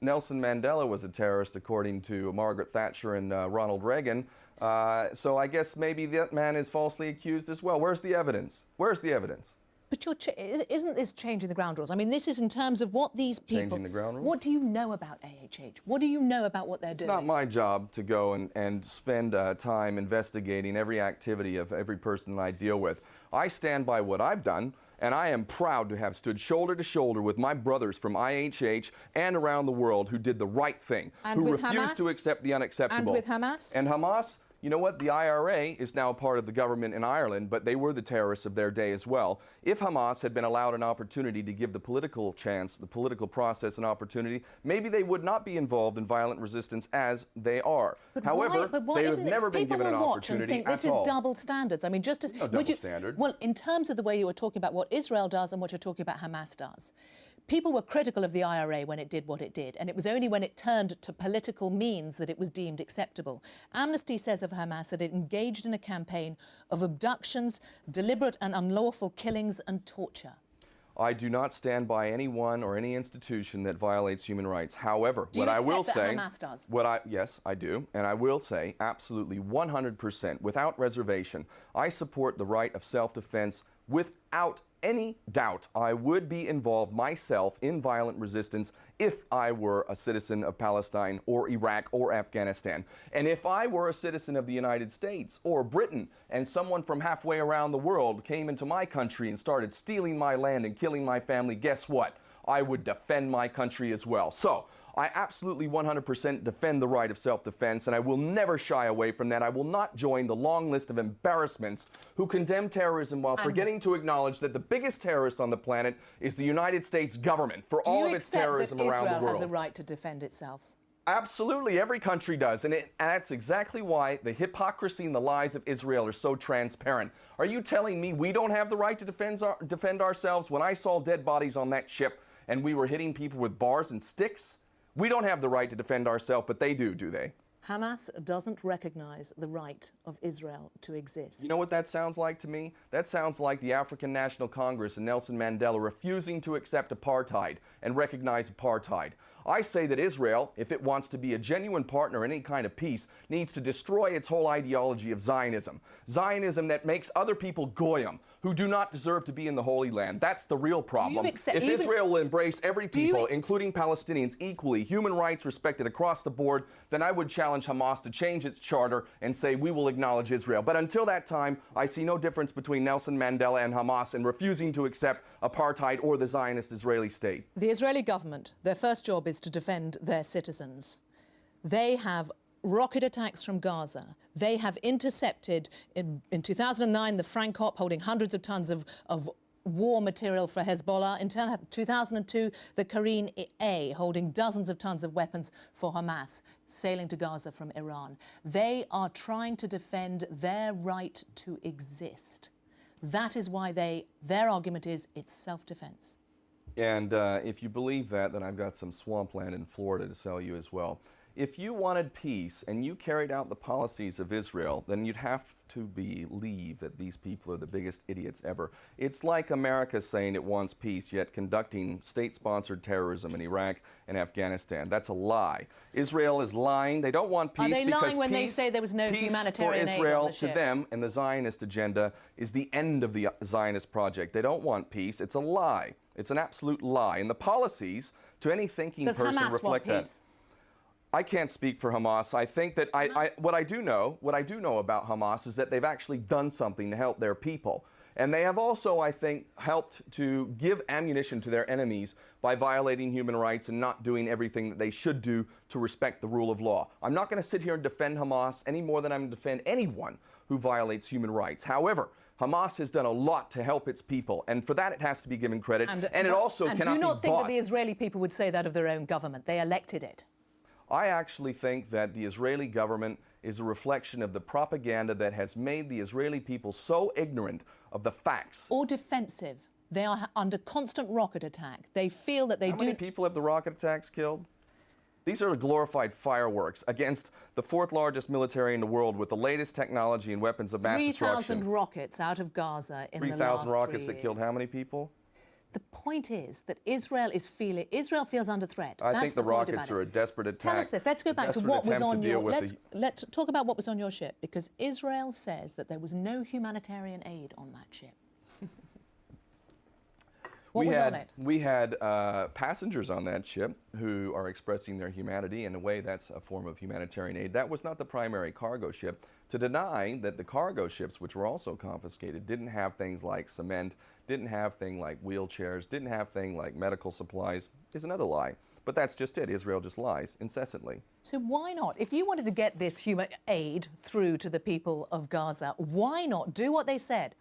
Nelson Mandela was a terrorist, according to Margaret Thatcher and Ronald Reagan. So I guess maybe that man is falsely accused as well. Where's the evidence? Where's the evidence? But isn't this changing the ground rules? I mean, this is in terms of what these people... Changing the ground rules? What do you know about AHH? What do you know about what they're doing? It's not my job to go and spend time investigating every activity of every person that I deal with. I stand by what I've done, and I am proud to have stood shoulder to shoulder with my brothers from IHH and around the world who did the right thing, and who with refused Hamas? to accept the unacceptable. And with Hamas? And Hamas, you know what? The IRA is now part of the government in Ireland, but they were the terrorists of their day as well. If Hamas had been allowed an opportunity to give the political chance, the political process an opportunity, maybe they would not be involved in violent resistance as they are. But however, why they have never been given an opportunity and think this is double standards. I mean, just as... No double standard. Well, in terms of the way you were talking about what Israel does and what you're talking about Hamas does, people were critical of the IRA when it did what it did, and it was only when it turned to political means that it was deemed acceptable. Amnesty says of Hamas that it engaged in a campaign of abductions, deliberate and unlawful killings and torture. I do not stand by anyone or any institution that violates human rights. However, what I will say, Hamas does? Yes, I do, and I will say absolutely 100%, without reservation, I support the right of self-defense without any doubt. I would be involved myself in violent resistance if I were a citizen of Palestine or Iraq or Afghanistan. And if I were a citizen of the United States or Britain and someone from halfway around the world came into my country and started stealing my land and killing my family, guess what? I would defend my country as well. So I absolutely 100% defend the right of self-defense, and I will never shy away from that. I will not join the long list of embarrassments who condemn terrorism while forgetting to acknowledge that the biggest terrorist on the planet is the United States government for all of its terrorism around the world. Do you accept that Israel has a right to defend itself? Absolutely, every country does, and that's exactly why the hypocrisy and the lies of Israel are so transparent. Are you telling me we don't have the right to defend ourselves? When I saw dead bodies on that ship and we were hitting people with bars and sticks, we don't have the right to defend ourselves, but they do they? Hamas doesn't recognize the right of Israel to exist. You know what that sounds like to me? That sounds like the African National Congress and Nelson Mandela refusing to accept apartheid and recognize apartheid. I say that Israel, if it wants to be a genuine partner in any kind of peace, needs to destroy its whole ideology of Zionism. Zionism that makes other people goyim, who do not deserve to be in the Holy Land. That's the real problem. If Israel will embrace every people, including Palestinians, equally, human rights respected across the board, then I would challenge Hamas to change its charter and say we will acknowledge Israel. But until that time, I see no difference between Nelson Mandela and Hamas in refusing to accept apartheid or the Zionist Israeli state. The Israeli government, their first job is to defend their citizens. They have rocket attacks from Gaza. They have intercepted, in 2009, the Frankop holding hundreds of tons of war material for Hezbollah. In 2002, the Karine A holding dozens of tons of weapons for Hamas, sailing to Gaza from Iran. They are trying to defend their right to exist. That is why their argument is it's self-defense. And if you believe that, then I've got some swampland in Florida to sell you as well. If you wanted peace and you carried out the policies of Israel, then you'd have to believe that these people are the biggest idiots ever. It's like America saying it wants peace, yet conducting state-sponsored terrorism in Iraq and Afghanistan. That's a lie. Israel is lying. They don't want peace because because lying when they say there was no humanitarian aid on the ship? Peace for Israel, to them, and the Zionist agenda is the end of the Zionist project. They don't want peace. It's a lie. It's an absolute lie. And the policies, to any thinking person, reflect that. I can't speak for Hamas. I think that what I do know about Hamas is that they've actually done something to help their people. And they have also, I think, helped to give ammunition to their enemies by violating human rights and not doing everything that they should do to respect the rule of law. I'm not going to sit here and defend Hamas any more than I'm going to defend anyone who violates human rights. However, Hamas has done a lot to help its people, and for that it has to be given credit. And it also cannot be bought. And do you not think that the Israeli people would say that of their own government? They elected it. I actually think that the Israeli government is a reflection of the propaganda that has made the Israeli people so ignorant of the facts. Or defensive. They are under constant rocket attack. They feel that they How many people have the rocket attacks killed? These are glorified fireworks against the fourth largest military in the world with the latest technology and weapons of mass destruction. 3,000 rockets out of Gaza in the last 3 years. 3,000 rockets that killed how many people? The point is that Israel feels under threat. I think the rockets are a desperate attack. Tell us this. Let's go back to what was on your... Let's talk about what was on your ship, because Israel says that there was no humanitarian aid on that ship. What was on it? We had passengers on that ship who are expressing their humanity. In a way, that's a form of humanitarian aid. That was not the primary cargo ship. To deny that the cargo ships, which were also confiscated, didn't have things like cement, didn't have things like wheelchairs, didn't have things like medical supplies, is another lie. But that's just it. Israel just lies incessantly. So why not? If you wanted to get this human aid through to the people of Gaza, why not do what they said?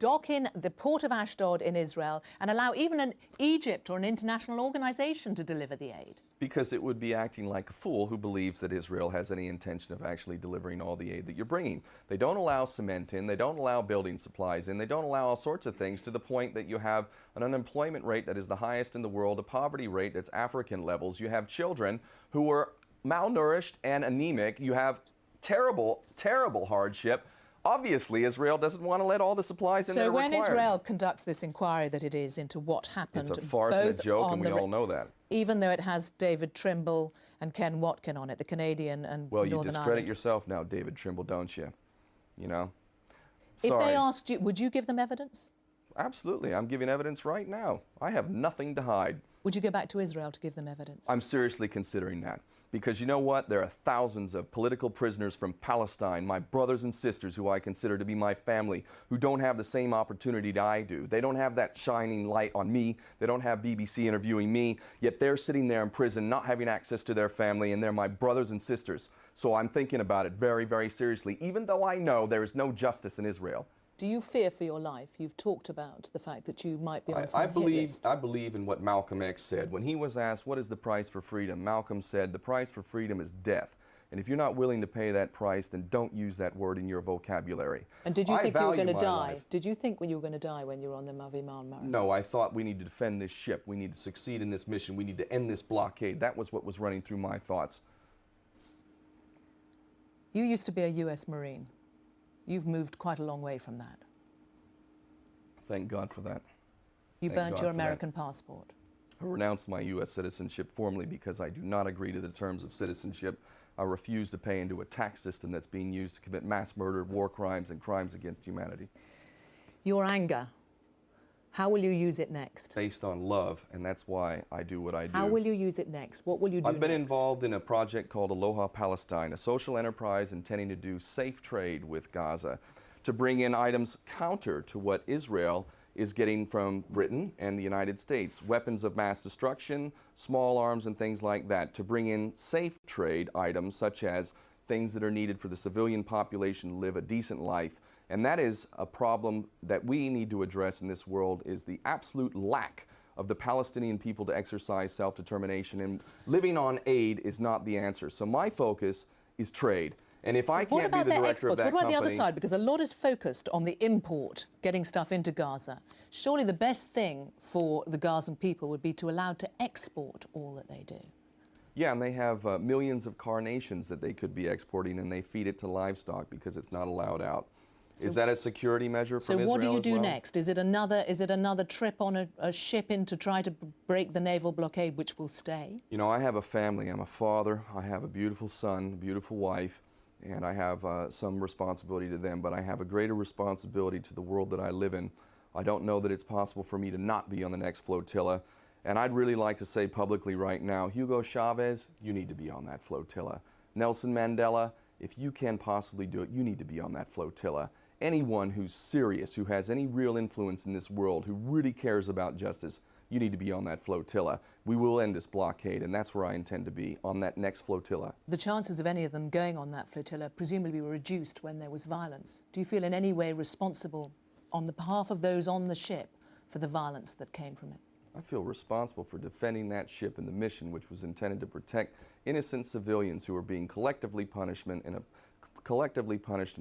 Dock in the port of Ashdod in Israel and allow even an Egypt or an international organization to deliver the aid? Because it would be acting like a fool who believes that Israel has any intention of actually delivering all the aid that you're bringing. They don't allow cement in, they don't allow building supplies in, they don't allow all sorts of things, to the point that you have an unemployment rate that is the highest in the world, a poverty rate that's African levels. You have children who are malnourished and anemic. You have terrible, terrible hardship. Obviously, Israel doesn't want to let all the supplies in that are required. So when Israel conducts this inquiry that it is into what happened... It's a farce and a joke, and we all know that. Even though it has David Trimble and Ken Watkin on it, the Canadian and Well, Northern you discredit Ireland. Yourself now, David Trimble, don't you? You know? If they asked you, would you give them evidence? Absolutely. I'm giving evidence right now. I have nothing to hide. Would you go back to Israel to give them evidence? I'm seriously considering that. Because you know what? There are thousands of political prisoners from Palestine, my brothers and sisters who I consider to be my family, who don't have the same opportunity that I do. They don't have that shining light on me. They don't have BBC interviewing me. Yet they're sitting there in prison, not having access to their family, and they're my brothers and sisters. So I'm thinking about it very, very seriously, even though I know there is no justice in Israel. Do you fear for your life? You've talked about the fact that you might be on some I believe in what Malcolm X said. When he was asked, what is the price for freedom? Malcolm said, the price for freedom is death. And if you're not willing to pay that price, then don't use that word in your vocabulary. And did you think you were going to die? Did you think you were going to die when you were on the Mavi Marmara? No, I thought we need to defend this ship. We need to succeed in this mission. We need to end this blockade. That was what was running through my thoughts. You used to be a U.S. Marine. You've moved quite a long way from that. Thank God for that. You burnt your American passport. I renounced my U.S. citizenship formally because I do not agree to the terms of citizenship. I refuse to pay into a tax system that's being used to commit mass murder, war crimes, and crimes against humanity. Your anger, how will you use it next? Based on love, and that's why I do what I do. How will you use it next? What will you do next? I've been involved in a project called Aloha Palestine, a social enterprise intending to do safe trade with Gaza, to bring in items counter to what Israel is getting from Britain and the United States, weapons of mass destruction, small arms and things like that, to bring in safe trade items such as things that are needed for the civilian population to live a decent life. And that is a problem that we need to address in this world, is the absolute lack of the Palestinian people to exercise self-determination, and living on aid is not the answer. So my focus is trade. And if I can't be the director of that company... What about the other side? Because a lot is focused on the import, getting stuff into Gaza. Surely the best thing for the Gazan people would be to allow to export all that they do. Yeah, and they have millions of carnations that they could be exporting, and they feed it to livestock because it's not allowed out. So, is that a security measure from Israel as well? So what do you do next? Is it another trip on a ship in to try to break the naval blockade, which will stay? You know, I have a family. I'm a father. I have a beautiful son, a beautiful wife, and I have some responsibility to them, but I have a greater responsibility to the world that I live in. I don't know that it's possible for me to not be on the next flotilla, and I'd really like to say publicly right now, Hugo Chavez, you need to be on that flotilla. Nelson Mandela, if you can possibly do it, you need to be on that flotilla. Anyone who's serious, who has any real influence in this world, who really cares about justice, you need to be on that flotilla. We will end this blockade, and that's where I intend to be, on that next flotilla. The chances of any of them going on that flotilla presumably were reduced when there was violence. Do you feel in any way responsible on the behalf of those on the ship for the violence that came from it? I feel responsible for defending that ship and the mission, which was intended to protect innocent civilians who are being collectively punished in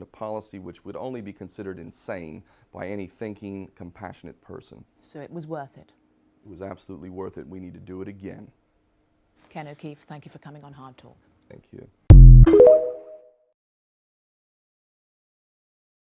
a policy which would only be considered insane by any thinking, compassionate person. So it was worth it? It was absolutely worth it. We need to do it again. Ken O'Keefe, thank you for coming on Hard Talk. Thank you.